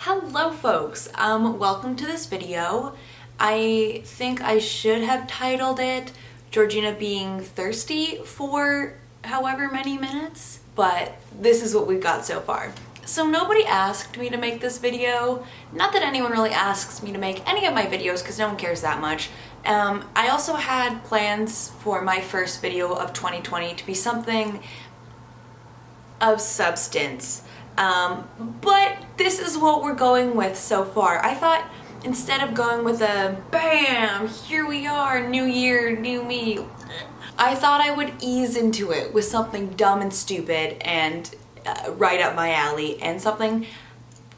Hello folks, welcome to this video. I think I should have titled it Georgina being thirsty for however many minutes, but this is what we got so far. So nobody asked me to make this video. Not that anyone really asks me to make any of my videos because no one cares that much. I also had plans for my first video of 2020 to be something of substance. But this is what we're going with so far. I thought instead of going with a bam, here we are, new year, new me, I thought I would ease into it with something dumb and stupid and right up my alley, and something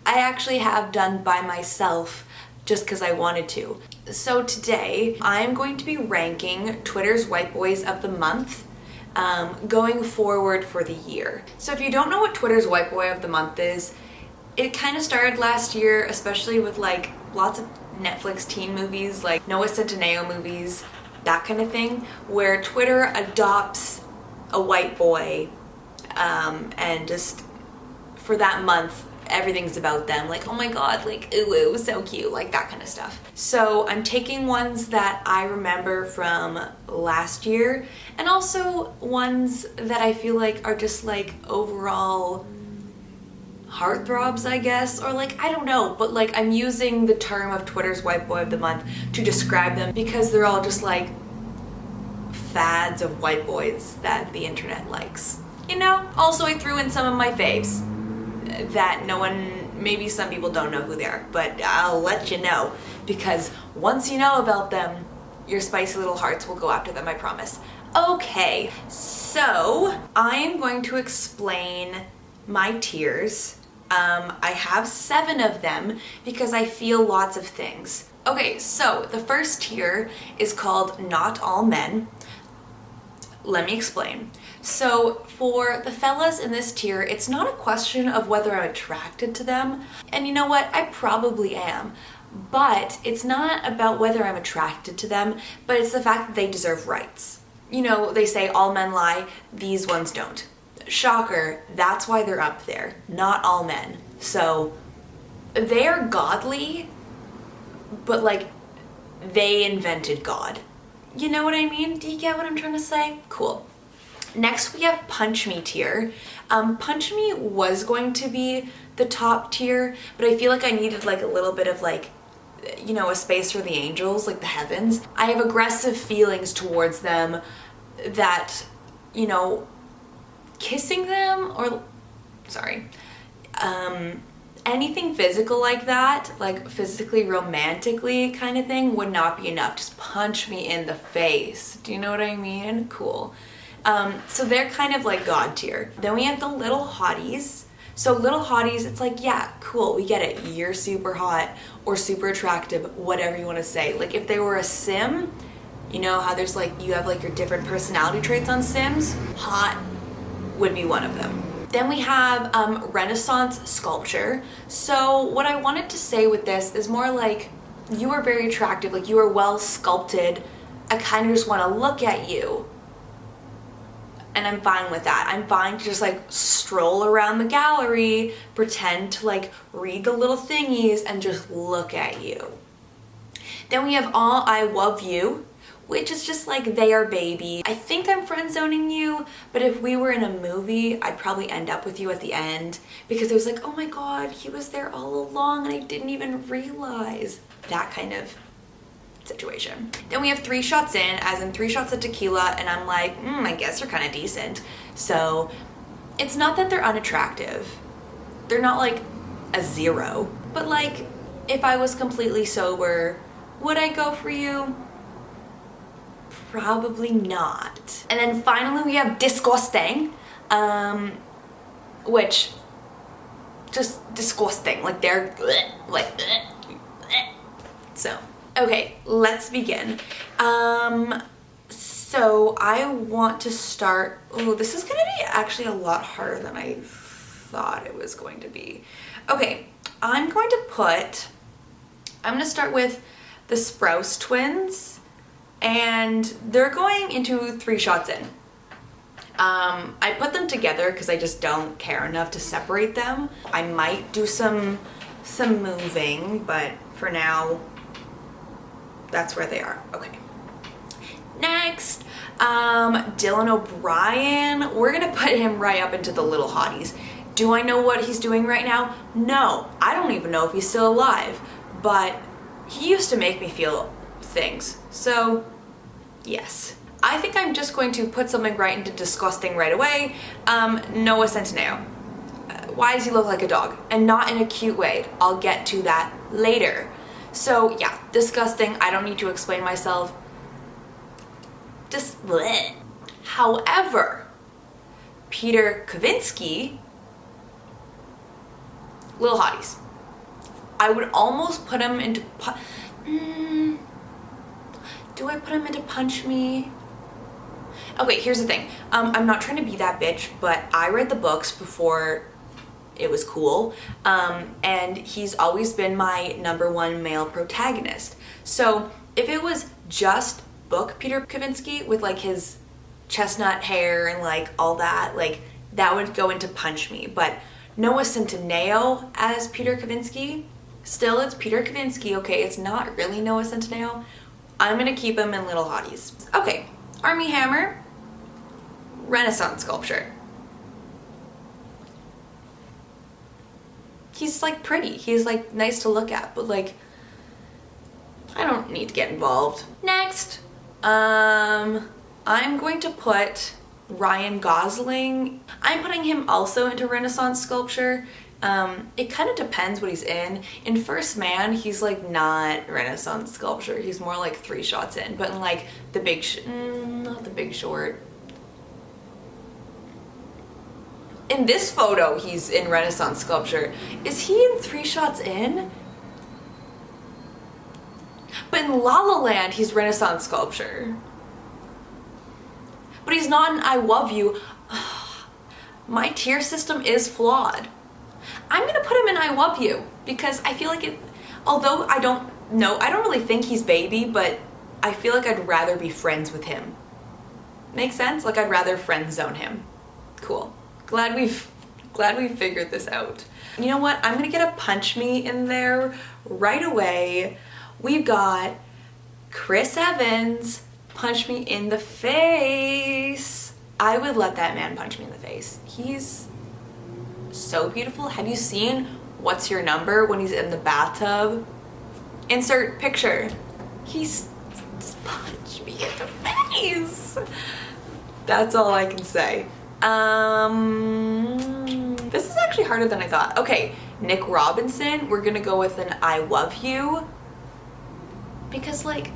I actually have done by myself just because I wanted to. So today I'm going to be ranking Twitter's White Boys of the Month going forward for the year. So if you don't know what Twitter's White Boy of the Month is, it kind of started last year, especially with like lots of Netflix teen movies, like Noah Centineo movies, that kind of thing, where Twitter adopts a white boy and just for that month everything's about them, like, oh my god, like, ooh, so cute, like that kind of stuff. So I'm taking ones that I remember from last year and also ones that I feel like are just like overall heartthrobs, I guess, or like, I don't know, but like I'm using the term of Twitter's White Boy of the Month to describe them because they're all just like fads of white boys that the internet likes, you know? Also, I threw in some of my faves that no one, maybe some people don't know who they are, but I'll let you know, because once you know about them, your spicy little hearts will go after them, I promise. Okay, so I am going to explain my tiers. I have 7 of them because I feel lots of things. Okay, so the first tier is called Not All Men. Let me explain. So for the fellas in this tier, it's not a question of whether I'm attracted to them. And you know what? I probably am. But it's not about whether I'm attracted to them, but it's the fact that they deserve rights. You know, they say all men lie, these ones don't. Shocker, that's why they're up there. Not all men. So they are godly, but like they invented God. You know what I mean? Do you get what I'm trying to say? Cool. Next we have Punch Me tier. Punch Me was going to be the top tier, but I feel like I needed like a little bit of like, you know, a space for the angels, like the heavens. I have aggressive feelings towards them that, you know, kissing them or, sorry, anything physical like that, like physically, romantically kind of thing, would not be enough. Just punch me in the face. Do you know what I mean? Cool. So they're kind of like God tier. Then we have the little hotties. So little hotties, it's like, yeah, cool, we get it. You're super hot or super attractive, whatever you want to say. Like if they were a sim, you know how there's like, you have like your different personality traits on Sims? Hot would be one of them. Then we have Renaissance sculpture. So what I wanted to say with this is more like, you are very attractive, like you are well sculpted. I kind of just want to look at you. And I'm fine with that. I'm fine to just like stroll around the gallery, pretend to like read the little thingies and just look at you. Then we have All I Love You, which is just like they are baby. I think I'm friend zoning you, but if we were in a movie, I'd probably end up with you at the end because it was like, oh my god, he was there all along and I didn't even realize. That kind of situation. Then we have 3 shots in, as in 3 shots of tequila, and I'm like, I guess they're kind of decent. So it's not that they're unattractive. They're not like a 0, but like if I was completely sober, would I go for you? Probably not. And then finally we have Disgusting, which just disgusting, like they're like so. Okay, let's begin. So I want to start, oh, this is gonna be actually a lot harder than I thought it was going to be. Okay, I'm gonna start with the Sprouse twins, and they're going into 3 shots in. I put them together because I just don't care enough to separate them. I might do some some moving, but for now, that's where they are. Okay. Next, Dylan O'Brien. We're gonna put him right up into the little hotties. Do I know what he's doing right now? No, I don't even know if he's still alive, but he used to make me feel things, so yes. I think I'm just going to put something right into disgusting right away. Noah Centineo. Why does he look like a dog? And not in a cute way. I'll get to that later. So yeah, disgusting. I don't need to explain myself. Just bleh. However, Peter Kavinsky, little hotties. I would almost put him into do I put him into Punch Me? Okay, here's the thing. I'm not trying to be that bitch, but I read the books before it was cool, and he's always been my #1 male protagonist. So if it was just book Peter Kavinsky with like his chestnut hair and like all that, like that would go into Punch Me. But Noah Centineo as Peter Kavinsky, still it's Peter Kavinsky, okay? It's not really Noah Centineo. I'm gonna keep him in Little Hotties. Okay, Armie Hammer, Renaissance sculpture. He's like pretty, he's like nice to look at, but like, I don't need to get involved. Next, I'm going to put Ryan Gosling. I'm putting him also into Renaissance sculpture. It kind of depends what he's in. In First Man, he's like not Renaissance sculpture. He's more like 3 Shots In. But in like not The Big Short. In this photo, he's in Renaissance sculpture. Is he in 3 Shots In? But in La La Land, he's Renaissance sculpture. But he's not in I Love You. My tier system is flawed. I'm gonna put him in I Love You because I feel like it, although I don't really think he's baby, but I feel like I'd rather be friends with him. Make sense? Like I'd rather friend zone him. Cool. Glad we've figured this out. You know what? I'm gonna get a Punch Me in there right away. We've got Chris Evans, punch me in the face. I would let that man punch me in the face. He's so beautiful. Have you seen What's Your Number when he's in the bathtub? Insert picture. He's just punch me in the face. That's all I can say. This is actually harder than I thought. Okay, Nick Robinson, we're gonna go with an I Love You. Because like,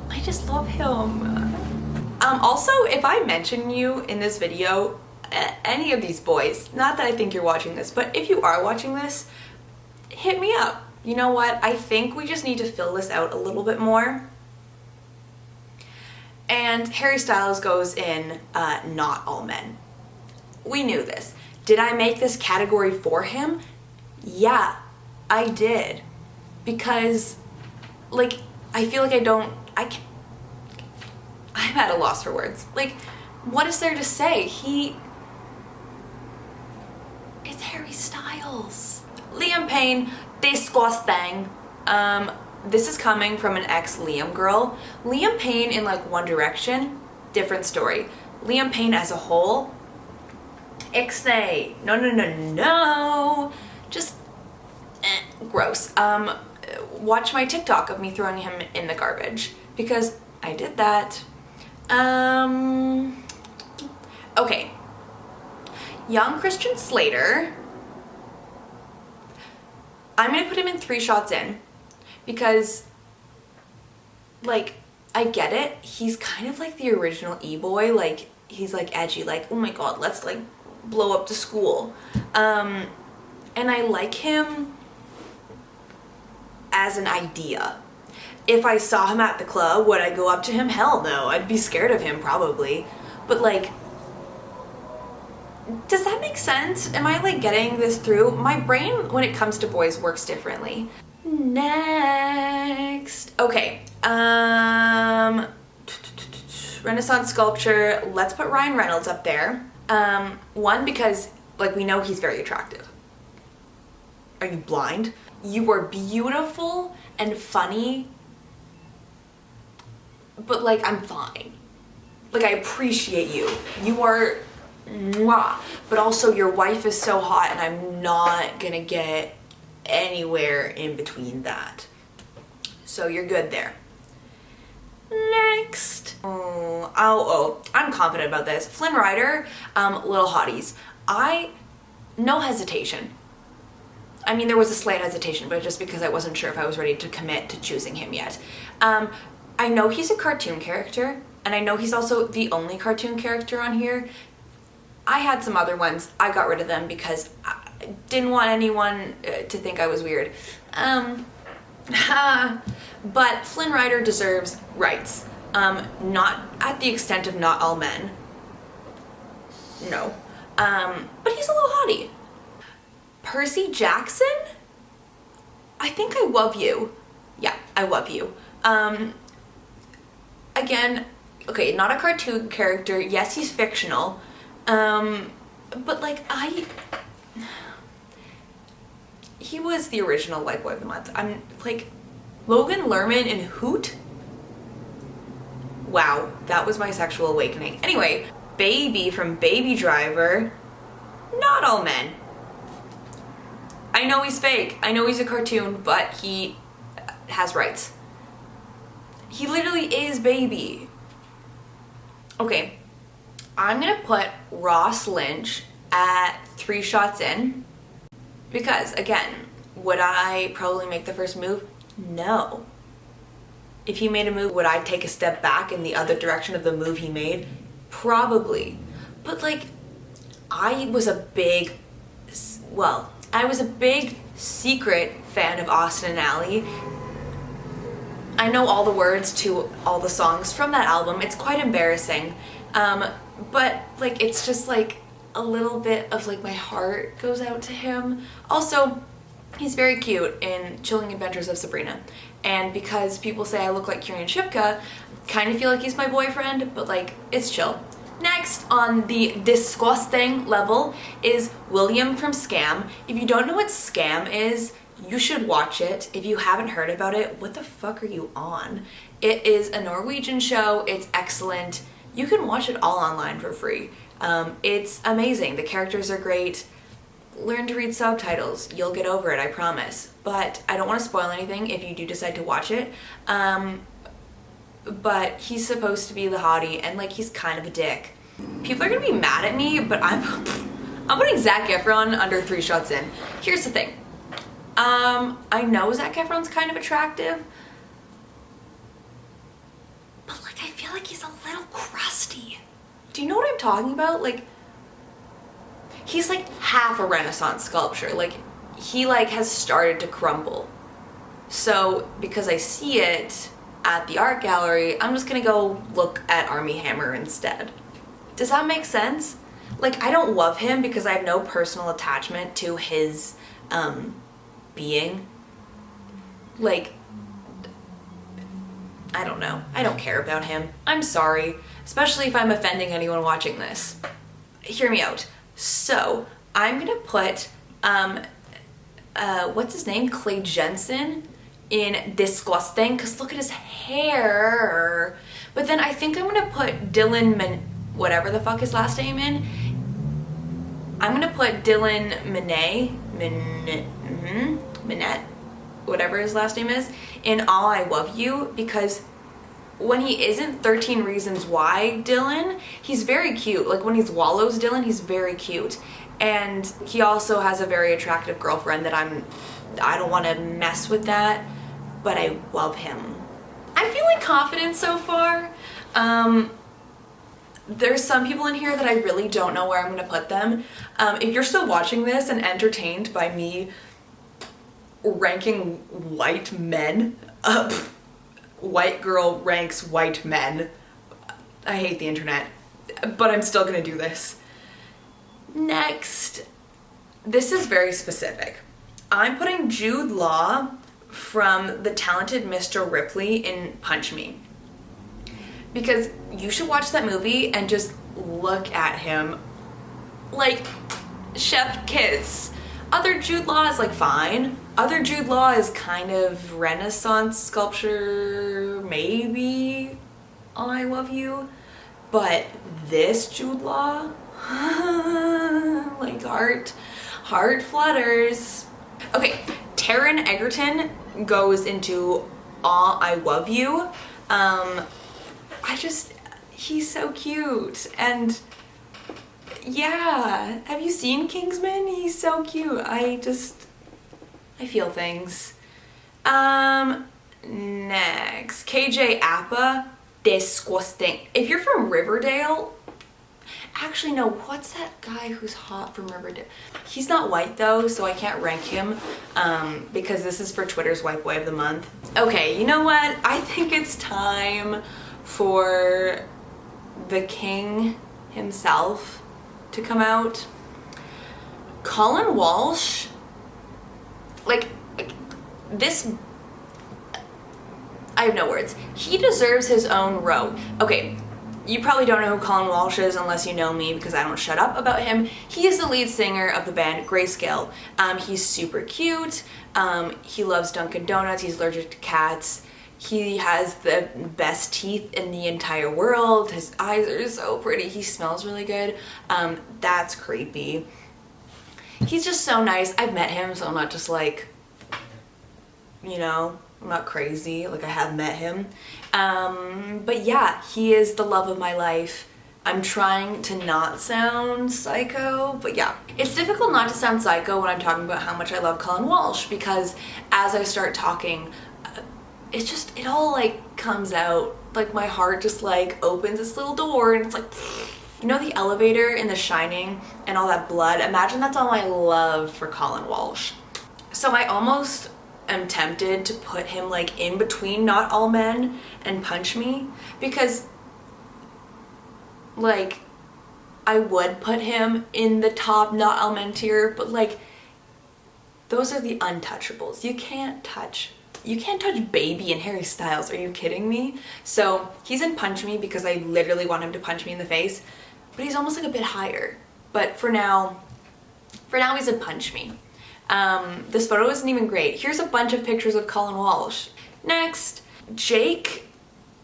I just love him. Also, if I mention you in this video, any of these boys, not that I think you're watching this, but if you are watching this, hit me up. You know what? I think we just need to fill this out a little bit more. And Harry Styles goes in Not All Men. We knew this. Did I make this category for him? Yeah, I did. Because, like, I feel like I'm at a loss for words. Like, what is there to say? It's Harry Styles. Liam Payne, disgusting. This is coming from an ex-Liam girl. Liam Payne in like One Direction, different story. Liam Payne as a whole, ixnay. No. Just gross. Watch my TikTok of me throwing him in the garbage because I did that. Okay. Young Christian Slater. I'm gonna put him in 3 Shots In because, like, I get it. He's kind of like the original E-boy. Like, he's like edgy, like, oh my god, let's like blow up the school. And I like him as an idea. If I saw him at the club, would I go up to him? Hell no. I'd be scared of him probably. But like, does that make sense? Am I like getting this through? My brain, when it comes to boys, works differently. Next. Okay. Renaissance sculpture. Let's put Ryan Reynolds up there. One, because like we know he's very attractive. Are you blind? You are beautiful and funny, but like, I'm fine. Like, I appreciate you. You are mwah. But also your wife is so hot and I'm not gonna get anywhere in between that. So you're good there. Next. I'm confident about this. Flynn Rider, Little Hotties. No hesitation. I mean, there was a slight hesitation, but just because I wasn't sure if I was ready to commit to choosing him yet. I know he's a cartoon character, and I know he's also the only cartoon character on here. I had some other ones. I got rid of them because I didn't want anyone to think I was weird. But Flynn Rider deserves rights. Not at the extent of Not All Men. No. But he's a little hottie. Percy Jackson? I think I love you. Yeah, I love you. Again, okay, not a cartoon character. Yes, he's fictional. But like, he was the original white boy of the month. I'm like, Logan Lerman in Hoot? Wow, that was my sexual awakening. Anyway, Baby from Baby Driver. Not all men. I know he's fake. I know he's a cartoon, but he has rights. He literally is Baby. Okay, I'm gonna put Ross Lynch at 3 shots in because, again, would I probably make the first move? No. If he made a move, would I take a step back in the other direction of the move he made? Probably. But like, I was a big secret fan of Austin and Ally. I know all the words to all the songs from that album. It's quite embarrassing. But like, it's just like a little bit of like my heart goes out to him. Also, he's very cute in Chilling Adventures of Sabrina. And because people say I look like Kieran Shipka, kind of feel like he's my boyfriend, but like, it's chill. Next on the disgusting level is William from Scam. If you don't know what Scam is, you should watch it. If you haven't heard about it, what the fuck are you on? It is a Norwegian show. It's excellent. You can watch it all online for free. It's amazing. The characters are great. Learn to read subtitles. You'll get over it, I promise. But I don't want to spoil anything if you do decide to watch it. But he's supposed to be the hottie, and like, he's kind of a dick. People are gonna be mad at me, but I'm putting Zac Efron under 3 shots in. Here's the thing. I know Zac Efron's kind of attractive, but like, I feel like he's a little crusty. Do you know what I'm talking about? Like, he's like half a Renaissance sculpture. Like, he like has started to crumble. So because I see it at the art gallery, I'm just gonna go look at Armie Hammer instead. Does that make sense? Like, I don't love him because I have no personal attachment to his being. Like, I don't know. I don't care about him. I'm sorry, especially if I'm offending anyone watching this. Hear me out. So, I'm gonna put, what's his name? Clay Jensen in Disgusting, because look at his hair. But then I think I'm gonna put whatever the fuck his last name in. I'm gonna put Dylan Minnette, whatever his last name is, in All I Love You, because when he isn't 13 Reasons Why Dylan, he's very cute. Like, when he's Wallows Dylan, he's very cute. And he also has a very attractive girlfriend that I don't want to mess with that, but I love him. I'm feeling confident so far. There's some people in here that I really don't know where I'm gonna put them. If you're still watching this and entertained by me ranking white men, white girl ranks white men, I hate the internet, but I'm still gonna do this. Next, this is very specific. I'm putting Jude Law from The Talented Mr. Ripley in Punch Me. Because you should watch that movie and just look at him. Like, chef kiss. Other Jude Law is like fine. Other Jude Law is kind of Renaissance sculpture, maybe I Love You. But this Jude Law, like heart flutters. Okay, Taron Egerton goes into I Love You. He's so cute. And yeah, have you seen Kingsman? He's so cute. I feel things. Next, KJ Apa, disgusting. If you're from Riverdale, actually no, what's that guy who's hot from Riverdale? He's not white though, so I can't rank him because this is for Twitter's White Boy of the Month. Okay, you know what? I think it's time for the king himself to come out. Colin Walsh, like this, I have no words. He deserves his own row. Okay, you probably don't know who Colin Walsh is unless you know me because I don't shut up about him. He is the lead singer of the band Grayscale. He's super cute. He loves Dunkin' Donuts. He's allergic to cats. He has the best teeth in the entire world. His eyes are so pretty. He smells really good. That's creepy. He's just so nice. I've met him, so I'm not just like, you know, I'm not crazy. Like, I have met him. But yeah, he is the love of my life. I'm trying to not sound psycho, but yeah. It's difficult not to sound psycho when I'm talking about how much I love Colin Walsh because as I start talking, it all like comes out. Like my heart just like opens this little door and it's like, you know the elevator in The Shining and all that blood? Imagine that's all my love for Colin Walsh. So I almost am tempted to put him like in between Not All Men and Punch Me because like I would put him in the top Not All Men tier, but like those are the untouchables. You can't touch Baby and Harry Styles. Are you kidding me? So he's in Punch Me because I literally want him to punch me in the face, but he's almost like a bit higher. But for now he's in Punch Me. This photo isn't even great. Here's a bunch of pictures of Colin Walsh. Next, Jake,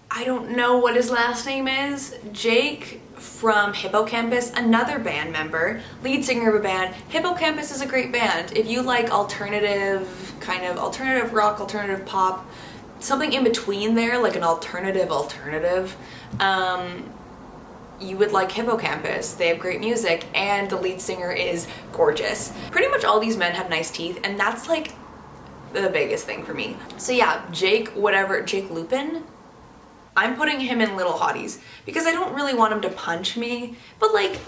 I don't know what his last name is. Jake from Hippocampus, another band member, lead singer of a band. Hippocampus is a great band. If you like alternative, kind of alternative rock, alternative pop, something in between there, like an alternative, you would like Hippocampus. They have great music and the lead singer is gorgeous. Pretty much all these men have nice teeth and that's like the biggest thing for me. So yeah, Jake Lupin, I'm putting him in Little Hotties because I don't really want him to punch me, but like,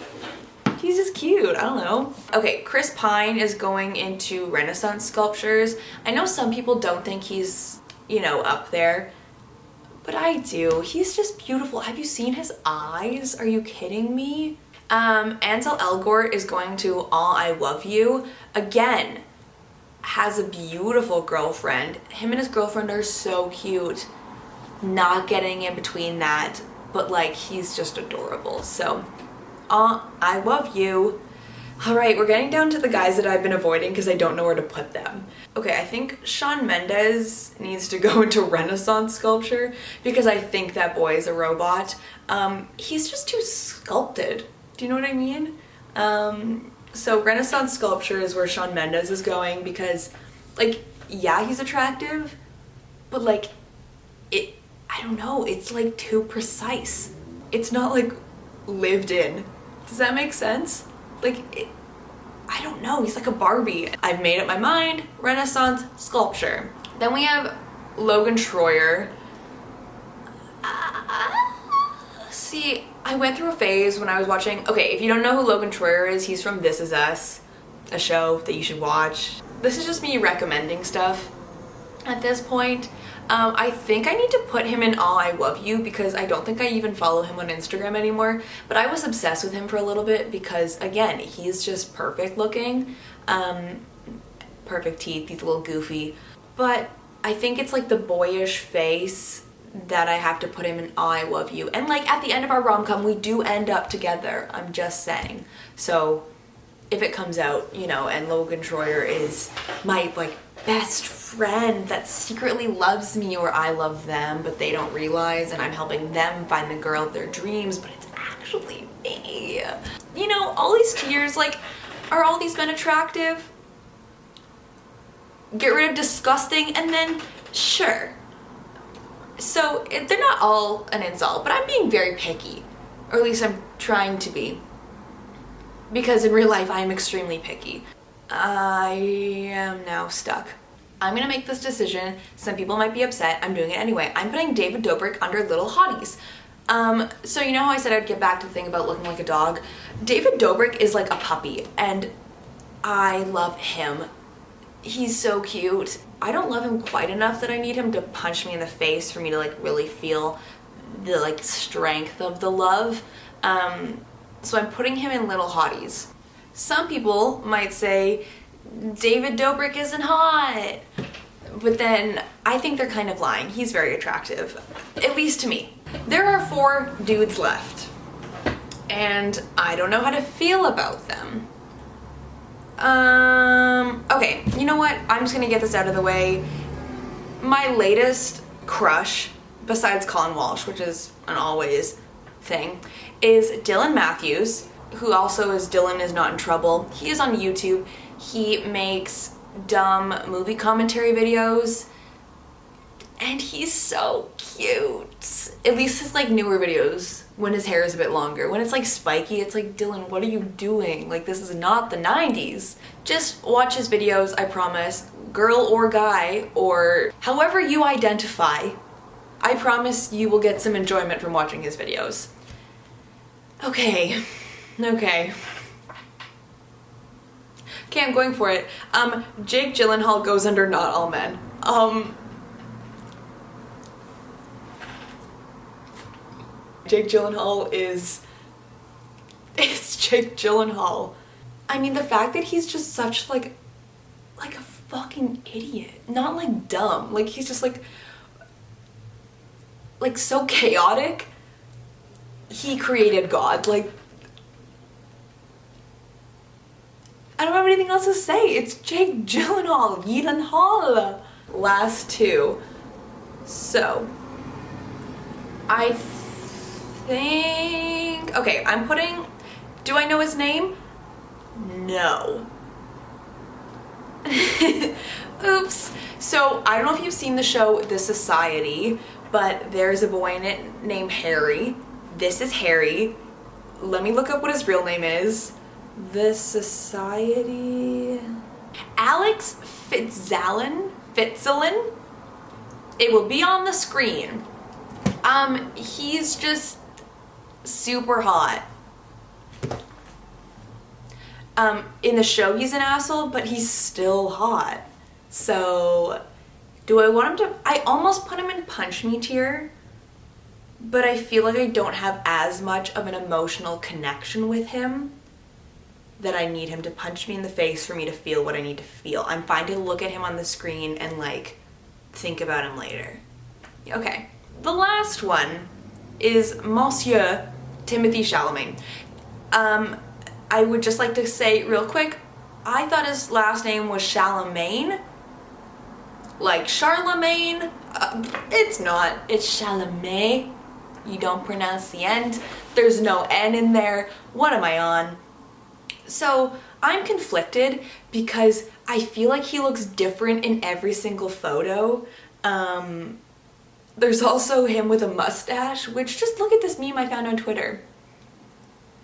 he's just cute, I don't know. Okay, Chris Pine is going into Renaissance sculptures. I know some people don't think he's, you know, up there, but I do. He's just beautiful. Have you seen his eyes? Are you kidding me? Ansel Elgort is going to All I Love You. Again, has a beautiful girlfriend. Him and his girlfriend are so cute. Not getting in between that, but like he's just adorable. So I love you. All right, we're getting down to the guys that I've been avoiding because I don't know where to put them. Okay, I think Shawn Mendes needs to go into Renaissance sculpture because I think that boy is a robot. He's just too sculpted. Do you know what I mean? So Renaissance sculpture is where Shawn Mendes is going because like, yeah, he's attractive, but like I don't know, it's like too precise. It's not like lived in. Does that make sense? Like, I don't know, he's like a Barbie. I've made up my mind, Renaissance sculpture. Then we have Logan Troyer. See, I went through a phase when I was watching, okay, if you don't know who Logan Troyer is, he's from This Is Us, a show that you should watch. This is just me recommending stuff at this point. I think I need to put him in All I Love You because I don't think I even follow him on Instagram anymore, but I was obsessed with him for a little bit because again, he's just perfect looking, perfect teeth, he's a little goofy, but I think it's like the boyish face that I have to put him in All I Love You. And like at the end of our rom-com, we do end up together, I'm just saying. So if it comes out, you know, and Logan Troyer is my like best friend that secretly loves me, or I love them but they don't realize, and I'm helping them find the girl of their dreams, but it's actually me. You know, all these tiers, like, are all these men attractive? Get rid of disgusting, and then sure. So they're not all an insult, but I'm being very picky, or at least I'm trying to be, because in real life I am extremely picky. I am now stuck. I'm gonna make this decision. Some people might be upset. I'm doing it anyway. I'm putting David Dobrik under Little Hotties. So you know how I said I'd get back to the thing about looking like a dog? David Dobrik is like a puppy, and I love him. He's so cute. I don't love him quite enough that I need him to punch me in the face for me to like really feel the like strength of the love. So I'm putting him in Little Hotties. Some people might say David Dobrik isn't hot, but then I think they're kind of lying. He's very attractive, at least to me. There are 4 dudes left, and I don't know how to feel about them. Okay, you know what? I'm just gonna get this out of the way. My latest crush, besides Colin Walsh, which is an always thing, is Dylan Matthews, who also is Dylan Is Not in Trouble. He is on YouTube. He makes dumb movie commentary videos, and he's so cute. At least his like newer videos, when his hair is a bit longer. When it's like spiky, it's like, Dylan, what are you doing? Like, this is not the 90s. Just watch his videos, I promise. Girl or guy, or however you identify, I promise you will get some enjoyment from watching his videos. Okay. Okay, I'm going for it. Jake Gyllenhaal goes under Not All Men. Jake Gyllenhaal is... It's Jake Gyllenhaal. I mean, the fact that he's just such like a fucking idiot. Not like dumb. Like, he's just like so chaotic. He created God. Like, I don't have anything else to say. It's Jake Gyllenhaal. Gyllenhaal. Last 2. So, I think... Okay, I'm putting... Do I know his name? No. Oops. So, I don't know if you've seen the show The Society, but there's a boy in it named Harry. This is Harry. Let me look up what his real name is. The Society... Alex Fitzallen? It will be on the screen. He's just super hot. In the show he's an asshole, but he's still hot. So, do I want him to... I almost put him in Punch Me tier, but I feel like I don't have as much of an emotional connection with him that I need him to punch me in the face for me to feel what I need to feel. I'm fine to look at him on the screen and like think about him later. Okay. The last one is Monsieur Timothy Chalamet. I would just like to say real quick, I thought his last name was Chalamet. Like Charlemagne. It's not. It's Chalamet. You don't pronounce the end. There's no N in there. What am I on? So I'm conflicted because I feel like he looks different in every single photo. There's also him with a mustache, which, just look at this meme I found on Twitter.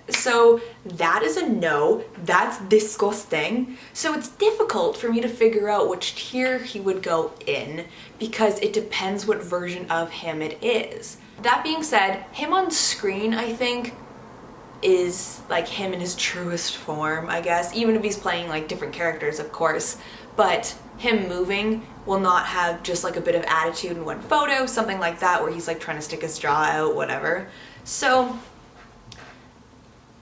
So that is a no. That's disgusting. So it's difficult for me to figure out which tier he would go in because it depends what version of him it is. That being said, him on screen, I think, is like him in his truest form, I guess, even if he's playing like different characters, of course. But him moving will not have just like a bit of attitude in one photo, something like that, where he's like trying to stick his jaw out, whatever. So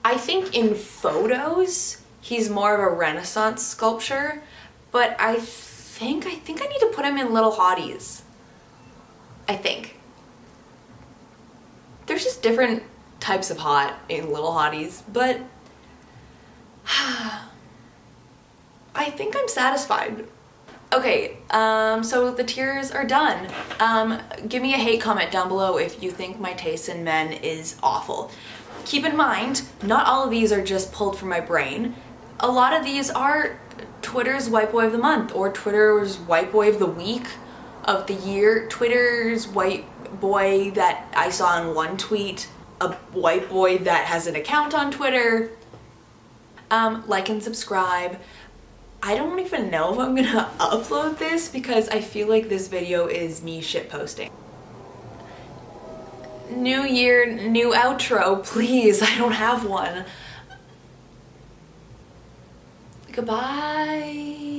I think in photos he's more of a Renaissance sculpture, but I think I need to put him in Little Hotties. I think there's just different types of hot in Little Hotties, but I think I'm satisfied. Okay, so the tiers are done. Give me a hate comment down below if you think my taste in men is awful. Keep in mind, not all of these are just pulled from my brain. A lot of these are Twitter's White Boy of the Month or Twitter's White Boy of the Week, of the year, Twitter's White Boy that I saw in one tweet, a white boy that has an account on Twitter. Like and subscribe. I don't even know if I'm gonna upload this because I feel like this video is me shitposting. New year, new outro, please. I don't have one. Goodbye.